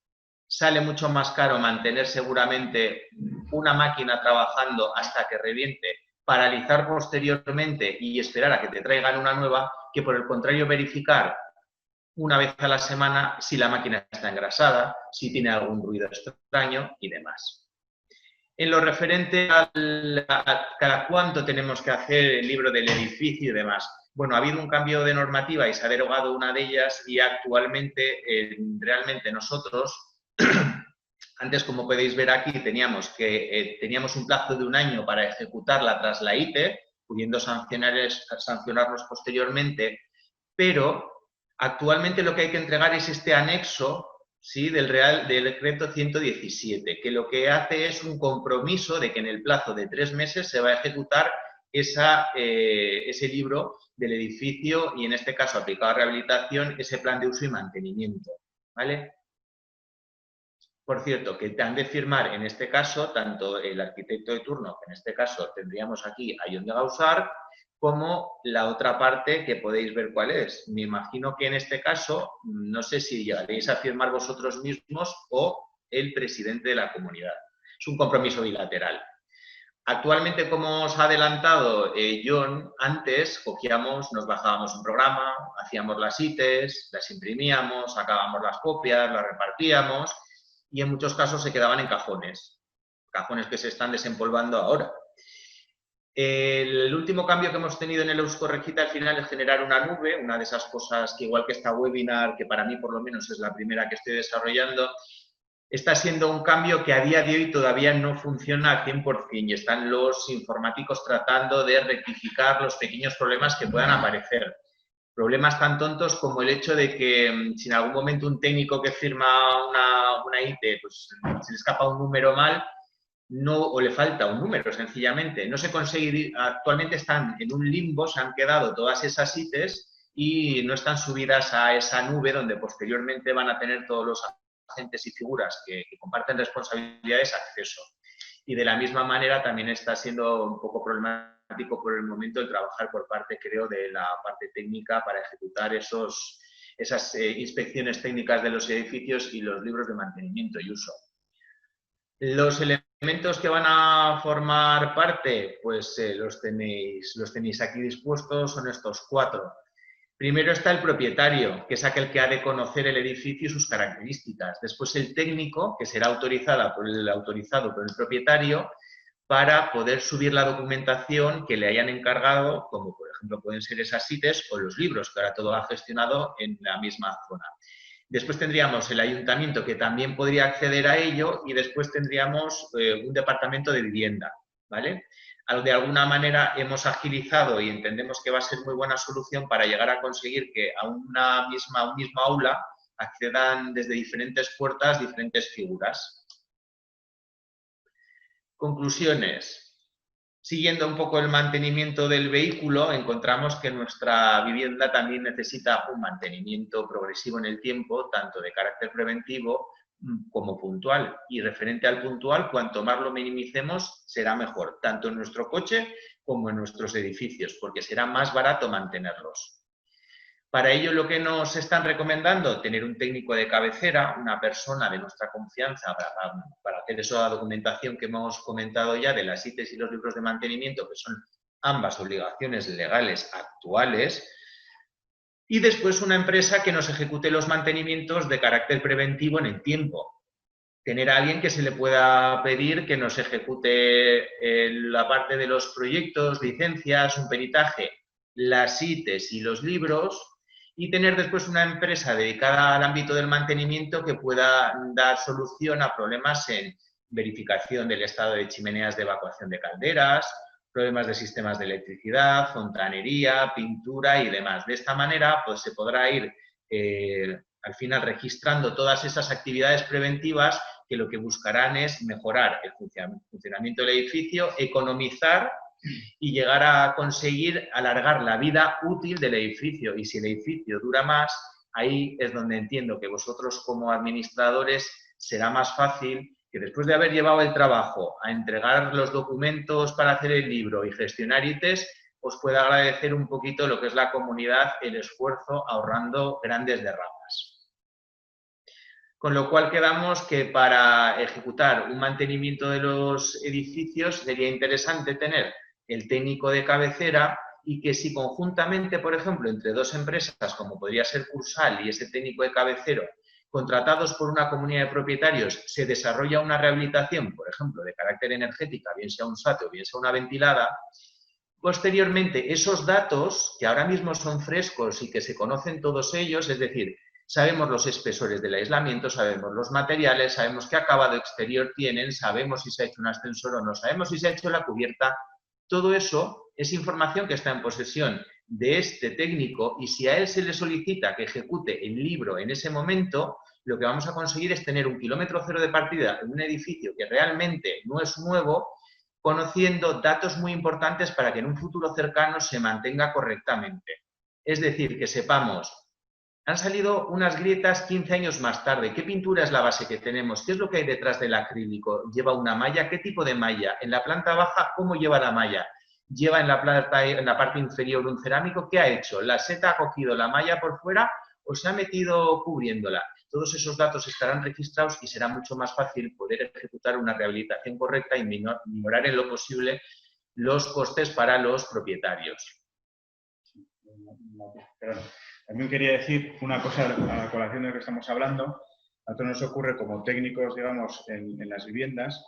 Sale mucho más caro mantener seguramente una máquina trabajando hasta que reviente, paralizar posteriormente y esperar a que te traigan una nueva, que por el contrario verificar una vez a la semana si la máquina está engrasada, si tiene algún ruido extraño y demás. En lo referente a cada cuánto tenemos que hacer el libro del edificio y demás, bueno, ha habido un cambio de normativa y se ha derogado una de ellas y actualmente realmente nosotros, antes como podéis ver aquí, teníamos un plazo de 1 año para ejecutarla tras la ITE, pudiendo sancionarnos posteriormente, pero actualmente lo que hay que entregar es este anexo, ¿sí?, del decreto 117, que lo que hace es un compromiso de que en el plazo de 3 meses se va a ejecutar ese libro del edificio y, en este caso, aplicado a rehabilitación, ese plan de uso y mantenimiento, ¿vale? Por cierto, que te han de firmar, en este caso, tanto el arquitecto de turno, que en este caso tendríamos aquí a John de Gaussart, como la otra parte que podéis ver cuál es. Me imagino que en este caso, no sé si llegaréis a firmar vosotros mismos o el presidente de la comunidad. Es un compromiso bilateral. Actualmente, como os ha adelantado John, antes nos bajábamos un programa, hacíamos las ITES, las imprimíamos, sacábamos las copias, las repartíamos y en muchos casos se quedaban en cajones que se están desempolvando ahora. El último cambio que hemos tenido en el Eusko-Regita al final es generar una nube, una de esas cosas que, igual que esta webinar, que para mí por lo menos es la primera que estoy desarrollando, está siendo un cambio que a día de hoy todavía no funciona al 100% y están los informáticos tratando de rectificar los pequeños problemas que puedan aparecer. Problemas tan tontos como el hecho de que si en algún momento un técnico que firma una IT pues, se le escapa un número mal, o le falta un número, sencillamente. No se consigue, actualmente están en un limbo, se han quedado todas esas ITs y no están subidas a esa nube donde posteriormente van a tener todos los agentes y figuras que comparten responsabilidades acceso. Y de la misma manera también está siendo un poco problemático por el momento el trabajar por parte, creo, de la parte técnica para ejecutar esas inspecciones técnicas de los edificios y los libros de mantenimiento y uso. Los elementos que van a formar parte, pues los tenéis aquí dispuestos, son estos 4. Primero está el propietario, que es aquel que ha de conocer el edificio y sus características. Después el técnico, que será autorizado por el propietario para poder subir la documentación que le hayan encargado, como por ejemplo pueden ser esas ITES o los libros, que ahora todo va gestionado en la misma zona. Después tendríamos el ayuntamiento, que también podría acceder a ello, y después tendríamos un departamento de vivienda, ¿vale? De alguna manera hemos agilizado y entendemos que va a ser muy buena solución para llegar a conseguir que a un mismo aula accedan desde diferentes puertas diferentes figuras. Conclusiones. Siguiendo un poco el mantenimiento del vehículo, encontramos que nuestra vivienda también necesita un mantenimiento progresivo en el tiempo, tanto de carácter preventivo como puntual. Y referente al puntual, cuanto más lo minimicemos, será mejor, tanto en nuestro coche como en nuestros edificios, porque será más barato mantenerlos. Para ello, lo que nos están recomendando, tener un técnico de cabecera, una persona de nuestra confianza para hacer esa documentación que hemos comentado ya de las ITES y los libros de mantenimiento, que son ambas obligaciones legales actuales, y después una empresa que nos ejecute los mantenimientos de carácter preventivo en el tiempo. Tener a alguien que se le pueda pedir que nos ejecute la parte de los proyectos, licencias, un peritaje, las ITES y los libros, y tener después una empresa dedicada al ámbito del mantenimiento que pueda dar solución a problemas en verificación del estado de chimeneas de evacuación de calderas, problemas de sistemas de electricidad, fontanería, pintura y demás. De esta manera, pues se podrá ir al final registrando todas esas actividades preventivas que lo que buscarán es mejorar el funcionamiento del edificio, economizar y llegar a conseguir alargar la vida útil del edificio. Y si el edificio dura más, ahí es donde entiendo que vosotros como administradores será más fácil que después de haber llevado el trabajo a entregar los documentos para hacer el libro y gestionar ITES, os pueda agradecer un poquito lo que es la comunidad el esfuerzo ahorrando grandes derramas. Con lo cual quedamos que para ejecutar un mantenimiento de los edificios sería interesante tener el técnico de cabecera y que si conjuntamente, por ejemplo, entre dos empresas, como podría ser Cursal y ese técnico de cabecero, contratados por una comunidad de propietarios, se desarrolla una rehabilitación, por ejemplo, de carácter energética, bien sea un SAT o bien sea una ventilada, posteriormente esos datos, que ahora mismo son frescos y que se conocen todos ellos, es decir, sabemos los espesores del aislamiento, sabemos los materiales, sabemos qué acabado exterior tienen, sabemos si se ha hecho un ascensor o no, sabemos si se ha hecho la cubierta. Todo eso es información que está en posesión de este técnico y si a él se le solicita que ejecute el libro en ese momento, lo que vamos a conseguir es tener un kilómetro cero de partida en un edificio que realmente no es nuevo, conociendo datos muy importantes para que en un futuro cercano se mantenga correctamente. Es decir, que sepamos, han salido unas grietas 15 años más tarde. ¿Qué pintura es la base que tenemos? ¿Qué es lo que hay detrás del acrílico? ¿Lleva una malla? ¿Qué tipo de malla? En la planta baja, ¿cómo lleva la malla? ¿Lleva en la parte inferior un cerámico? ¿Qué ha hecho? ¿La seta ha cogido la malla por fuera o se ha metido cubriéndola? Todos esos datos estarán registrados y será mucho más fácil poder ejecutar una rehabilitación correcta y minorar en lo posible los costes para los propietarios. Perdón. También quería decir una cosa a la colación de lo que estamos hablando. A nosotros nos ocurre como técnicos, digamos, en las viviendas,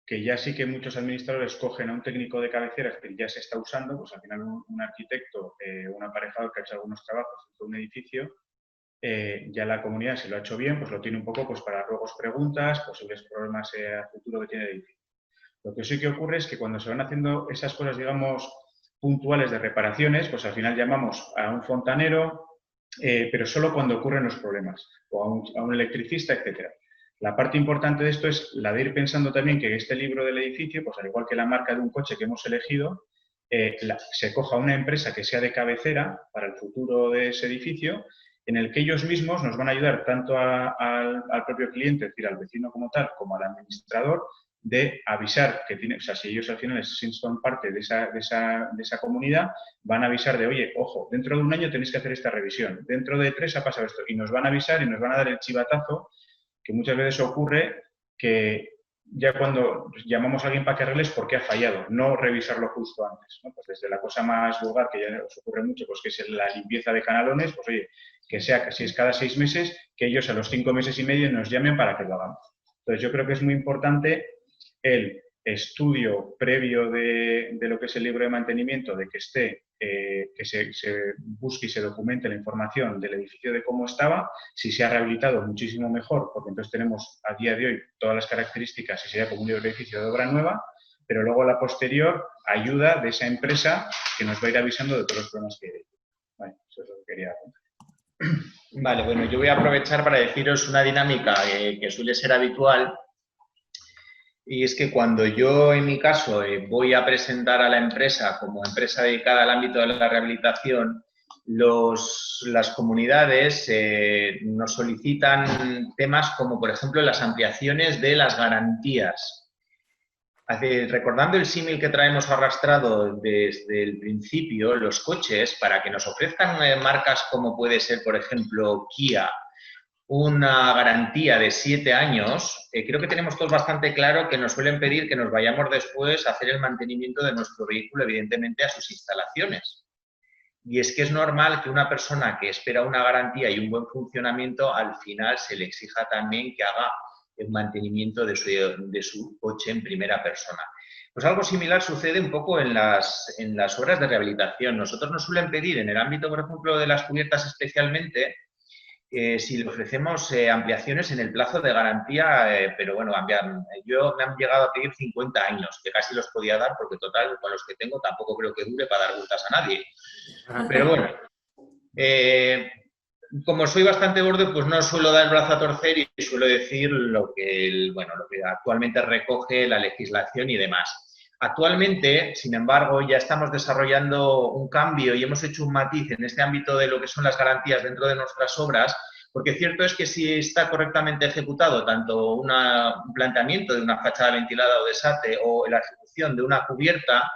que ya sí que muchos administradores cogen a un técnico de cabecera que ya se está usando, pues al final un arquitecto, un aparejador que ha hecho algunos trabajos en un edificio, ya la comunidad se lo ha hecho bien, pues lo tiene un poco pues para luego preguntas, posibles problemas a futuro que tiene el edificio. Lo que sí que ocurre es que cuando se van haciendo esas cosas, digamos, puntuales de reparaciones, pues al final llamamos a un fontanero, pero solo cuando ocurren los problemas, o a un electricista, etcétera. La parte importante de esto es la de ir pensando también que este libro del edificio, pues al igual que la marca de un coche que hemos elegido, se coja una empresa que sea de cabecera para el futuro de ese edificio, en el que ellos mismos nos van a ayudar tanto al propio cliente, es decir, al vecino como tal, como al administrador, de avisar que tiene, o sea, si ellos al final son parte de esa comunidad, van a avisar de, oye, ojo, dentro de un año tenéis que hacer esta revisión, dentro de 3 ha pasado esto, y nos van a avisar y nos van a dar el chivatazo, que muchas veces ocurre que ya cuando llamamos a alguien para que arregles porque ha fallado, no revisarlo justo antes, ¿no? Pues desde la cosa más vulgar, que ya os ocurre mucho, pues que es la limpieza de canalones, pues oye, que sea que si es cada 6 meses, que ellos a los 5 meses y medio nos llamen para que lo hagamos. Entonces yo creo que es muy importante el estudio previo de lo que es el libro de mantenimiento, de que esté, que se busque y se documente la información del edificio de cómo estaba, si se ha rehabilitado muchísimo mejor, porque entonces tenemos a día de hoy todas las características y sería como un edificio de obra nueva, pero luego a la posterior ayuda de esa empresa que nos va a ir avisando de todos los problemas que hay. Vale, eso es lo que quería contar. Vale, bueno, yo voy a aprovechar para deciros una dinámica que suele ser habitual. Y es que cuando yo, en mi caso, voy a presentar a la empresa como empresa dedicada al ámbito de la rehabilitación, las comunidades nos solicitan temas como, por ejemplo, las ampliaciones de las garantías. Recordando el símil que traemos arrastrado desde el principio, los coches, para que nos ofrezcan marcas como puede ser, por ejemplo, Kia, una garantía de 7 años, creo que tenemos todos bastante claro que nos suelen pedir que nos vayamos después a hacer el mantenimiento de nuestro vehículo, evidentemente, a sus instalaciones. Y es que es normal que una persona que espera una garantía y un buen funcionamiento, al final se le exija también que haga el mantenimiento de su coche en primera persona. Pues algo similar sucede un poco en las obras de rehabilitación. Nosotros nos suelen pedir, en el ámbito, por ejemplo, de las cubiertas especialmente, si le ofrecemos ampliaciones en el plazo de garantía, pero bueno, me han llegado a pedir 50 años, que casi los podía dar porque total, con los que tengo tampoco creo que dure para dar vueltas a nadie. Pero bueno, como soy bastante borde, pues no suelo dar el brazo a torcer y suelo decir lo que actualmente recoge la legislación y demás. Actualmente, sin embargo, ya estamos desarrollando un cambio y hemos hecho un matiz en este ámbito de lo que son las garantías dentro de nuestras obras, porque cierto es que si está correctamente ejecutado tanto un planteamiento de una fachada ventilada o desate o la ejecución de una cubierta,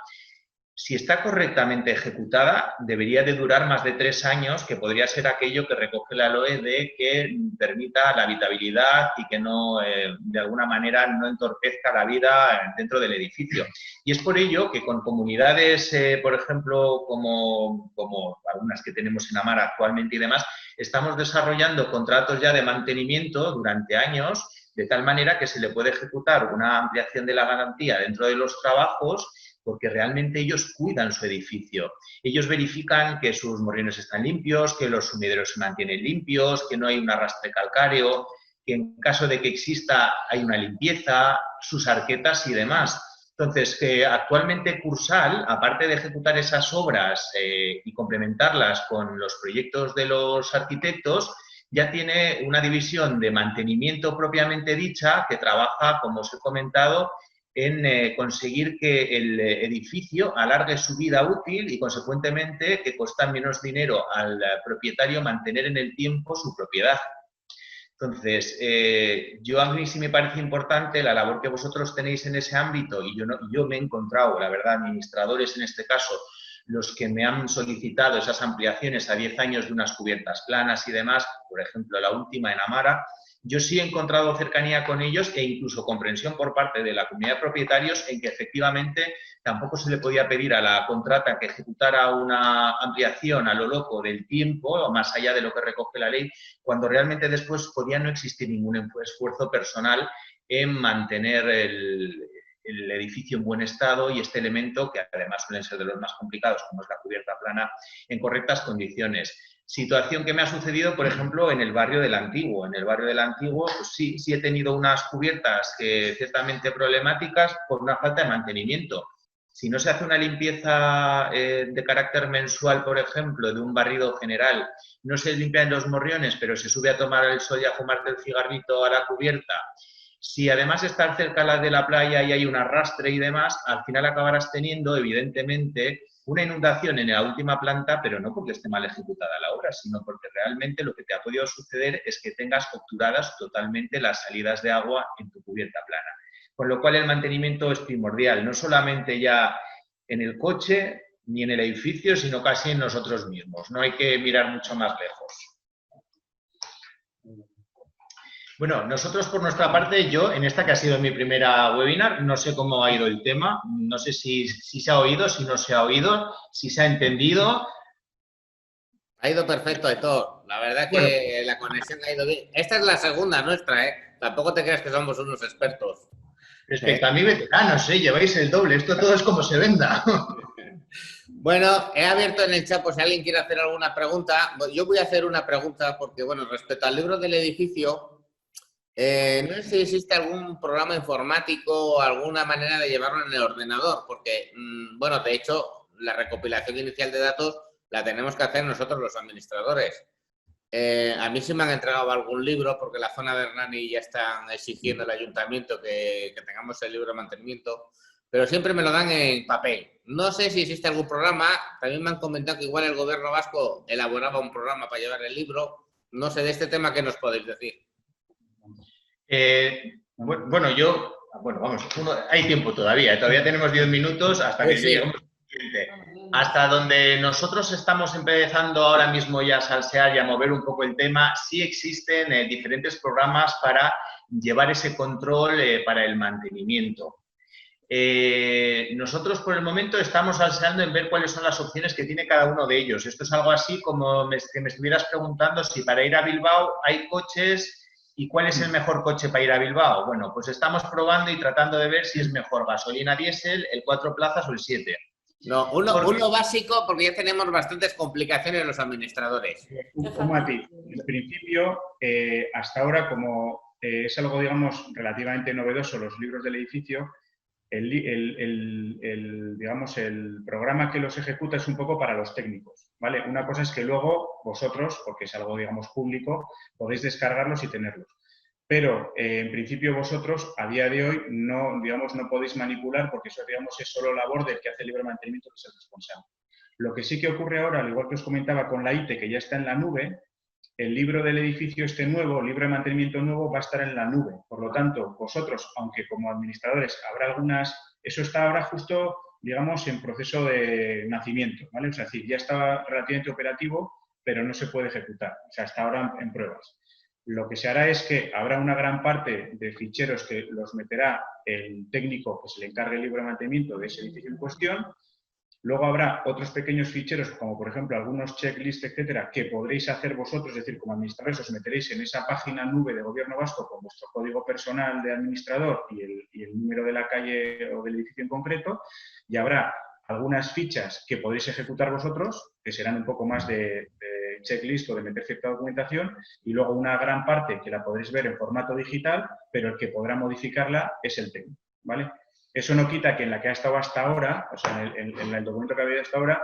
si está correctamente ejecutada, debería de durar más de 3 años, que podría ser aquello que recoge la LOE de que permita la habitabilidad y que no, de alguna manera, no entorpezca la vida dentro del edificio. Y es por ello que con comunidades, por ejemplo, como algunas que tenemos en Amara actualmente y demás, estamos desarrollando contratos ya de mantenimiento durante años, de tal manera que se le puede ejecutar una ampliación de la garantía dentro de los trabajos, porque realmente ellos cuidan su edificio. Ellos verifican que sus morriones están limpios, que los sumideros se mantienen limpios, que no hay un arrastre calcáreo, que en caso de que exista hay una limpieza, sus arquetas y demás. Entonces, que actualmente Cursal, aparte de ejecutar esas obras y complementarlas con los proyectos de los arquitectos, ya tiene una división de mantenimiento propiamente dicha que trabaja, como os he comentado, en conseguir que el edificio alargue su vida útil y, consecuentemente, que cuesta menos dinero al propietario mantener en el tiempo su propiedad. Entonces, a mí sí me parece importante la labor que vosotros tenéis en ese ámbito, y yo me he encontrado, la verdad, administradores en este caso, los que me han solicitado esas ampliaciones a 10 años de unas cubiertas planas y demás, por ejemplo, la última en Amara. Yo sí he encontrado cercanía con ellos e incluso comprensión por parte de la comunidad de propietarios en que efectivamente tampoco se le podía pedir a la contrata que ejecutara una ampliación a lo loco del tiempo, o más allá de lo que recoge la ley, cuando realmente después podía no existir ningún esfuerzo personal en mantener el edificio en buen estado y este elemento, que además suelen ser de los más complicados, como es la cubierta plana, en correctas condiciones. Situación que me ha sucedido, por ejemplo, en el barrio del Antiguo. En el barrio del Antiguo, pues sí he tenido unas cubiertas ciertamente problemáticas por una falta de mantenimiento. Si no se hace una limpieza de carácter mensual, por ejemplo, de un barrido general, no se limpian los morriones, pero se sube a tomar el sol y a fumarte el cigarrito a la cubierta, si además estar cerca de la playa y hay un arrastre y demás, al final acabarás teniendo, evidentemente, una inundación en la última planta, pero no porque esté mal ejecutada la obra, sino porque realmente lo que te ha podido suceder es que tengas obturadas totalmente las salidas de agua en tu cubierta plana. Con lo cual el mantenimiento es primordial, no solamente ya en el coche ni en el edificio, sino casi en nosotros mismos. No hay que mirar mucho más lejos. Bueno, nosotros por nuestra parte, yo en esta que ha sido mi primera webinar, no sé cómo ha ido el tema, no sé si se ha oído, si no se ha oído, si se ha entendido. Ha ido perfecto, Aitor. La verdad que la conexión ha ido bien. Esta es la segunda nuestra, ¿eh? Tampoco te creas que somos unos expertos. Respecto a mí, veteranos, lleváis el doble. Esto todo es como se venda. Bueno, he abierto en el chat por si alguien quiere hacer alguna pregunta. Yo voy a hacer una pregunta porque, bueno, respecto al libro del edificio, no sé si existe algún programa informático o alguna manera de llevarlo en el ordenador, porque, bueno, de hecho, la recopilación inicial de datos la tenemos que hacer nosotros los administradores. A mí sí me han entregado algún libro, porque la zona de Hernani ya están exigiendo al ayuntamiento que tengamos el libro de mantenimiento, pero siempre me lo dan en papel. No sé si existe algún programa, también me han comentado que igual el gobierno vasco elaboraba un programa para llevar el libro. No sé de este tema, ¿qué nos podéis decir? Hay tiempo todavía, todavía tenemos 10 minutos hasta que lleguemos al siguiente. Hasta donde nosotros estamos empezando ahora mismo ya a salsear y a mover un poco el tema, sí existen diferentes programas para llevar ese control para el mantenimiento. Nosotros por el momento estamos salseando en ver cuáles son las opciones que tiene cada uno de ellos. Esto es algo así como que me estuvieras preguntando si para ir a Bilbao hay coches. ¿Y cuál es el mejor coche para ir a Bilbao? Bueno, pues estamos probando y tratando de ver si es mejor gasolina diésel, el 4 plazas o el 7. No, uno básico, porque ya tenemos bastantes complicaciones los administradores. Un matiz. En principio, hasta ahora, como es algo, digamos, relativamente novedoso, los libros del edificio, digamos, el programa que los ejecuta es un poco para los técnicos, ¿vale? Una cosa es que luego vosotros, porque es algo, digamos, público, podéis descargarlos y tenerlos. Pero, en principio, vosotros, a día de hoy, no podéis manipular, porque eso, digamos, es solo labor del que hace el libro de mantenimiento, que es el responsable. Lo que sí que ocurre ahora, al igual que os comentaba con la ITE, que ya está en la nube, el libro del edificio libro de mantenimiento nuevo, va a estar en la nube. Por lo tanto, vosotros, aunque como administradores habrá algunas, eso está ahora justo, digamos, en proceso de nacimiento, ¿vale? O sea, es decir, ya está relativamente operativo, pero no se puede ejecutar. O sea, está ahora en pruebas. Lo que se hará es que habrá una gran parte de ficheros que los meterá el técnico que se le encargue el libro de mantenimiento de ese edificio en cuestión. Luego habrá otros pequeños ficheros, como por ejemplo algunos checklists, etcétera, que podréis hacer vosotros, es decir, como administradores os meteréis en esa página nube de Gobierno Vasco con vuestro código personal de administrador y el número de la calle o del edificio en concreto, y habrá algunas fichas que podréis ejecutar vosotros, que serán un poco más de checklist o de meter cierta documentación, y luego una gran parte que la podréis ver en formato digital, pero el que podrá modificarla es el técnico, ¿vale? Eso no quita que en la que ha estado hasta ahora, o sea, en el documento que ha habido hasta ahora,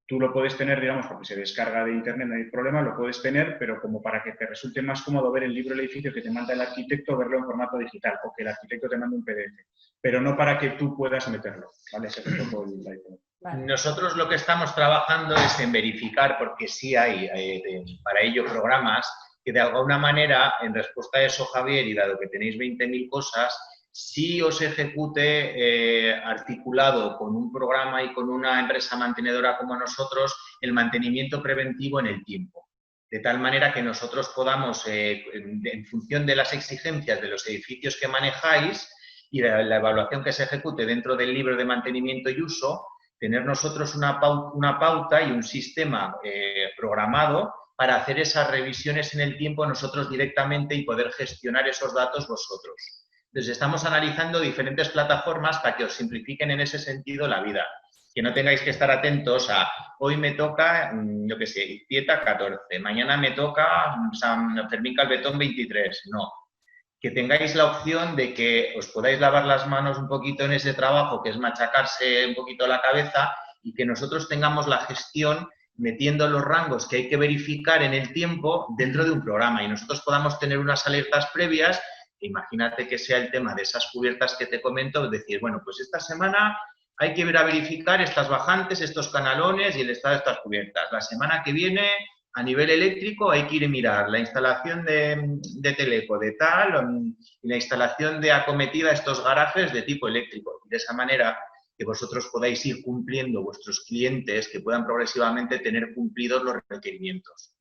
tú lo puedes tener, digamos, porque se descarga de internet, no hay problema, lo puedes tener, pero como para que te resulte más cómodo ver el libro del edificio que te manda el arquitecto, verlo en formato digital, o que el arquitecto te mande un PDF, pero no para que tú puedas meterlo, ¿vale? Ese es un poco la diferencia. Nosotros lo que estamos trabajando es en verificar, porque sí hay para ello programas, que de alguna manera, en respuesta a eso, Javier, y dado que tenéis 20.000 cosas, sí os ejecute articulado con un programa y con una empresa mantenedora como nosotros, el mantenimiento preventivo en el tiempo. De tal manera que nosotros podamos, en función de las exigencias de los edificios que manejáis y de la evaluación que se ejecute dentro del libro de mantenimiento y uso, tener nosotros una pauta y un sistema programado para hacer esas revisiones en el tiempo nosotros directamente y poder gestionar esos datos vosotros. Entonces, estamos analizando diferentes plataformas para que os simplifiquen en ese sentido la vida. Que no tengáis que estar atentos a, hoy me toca, yo qué sé, Iztieta 14, mañana me toca San Fermín Calvetón 23. No. Que tengáis la opción de que os podáis lavar las manos un poquito en ese trabajo, que es machacarse un poquito la cabeza, y que nosotros tengamos la gestión metiendo los rangos que hay que verificar en el tiempo dentro de un programa y nosotros podamos tener unas alertas previas. Imagínate que sea el tema de esas cubiertas que te comento, decir, bueno, pues esta semana hay que ir a verificar estas bajantes, estos canalones y el estado de estas cubiertas. La semana que viene, a nivel eléctrico, hay que ir a mirar la instalación de teleco de tal y la instalación de acometida a estos garajes de tipo eléctrico. De esa manera que vosotros podáis ir cumpliendo vuestros clientes, que puedan progresivamente tener cumplidos los requerimientos.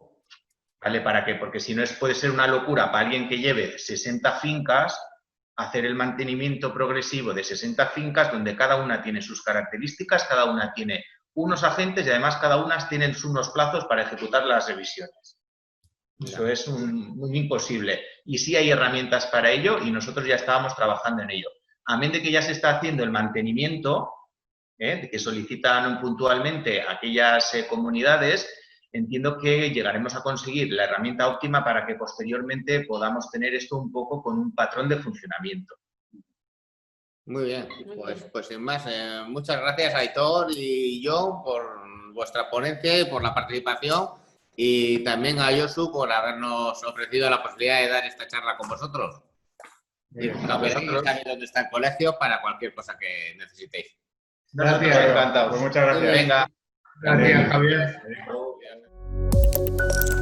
¿Vale? ¿Para qué? Porque si no puede ser una locura para alguien que lleve 60 fincas, hacer el mantenimiento progresivo de 60 fincas donde cada una tiene sus características, cada una tiene unos agentes y además cada una tiene unos plazos para ejecutar las revisiones. Eso es muy imposible. Y sí hay herramientas para ello y nosotros ya estábamos trabajando en ello. Amén de que ya se está haciendo el mantenimiento, de que solicitan puntualmente aquellas comunidades, entiendo que llegaremos a conseguir la herramienta óptima para que posteriormente podamos tener esto un poco con un patrón de funcionamiento. Muy bien, pues sin más, muchas gracias Aitor y John por vuestra ponencia y por la participación y también a Josu por habernos ofrecido la posibilidad de dar esta charla con vosotros. Y sabéis dónde está el colegio para cualquier cosa que necesitéis. Gracias. Encantados. Pues muchas gracias. Venga. Gracias, Javier. Gracias.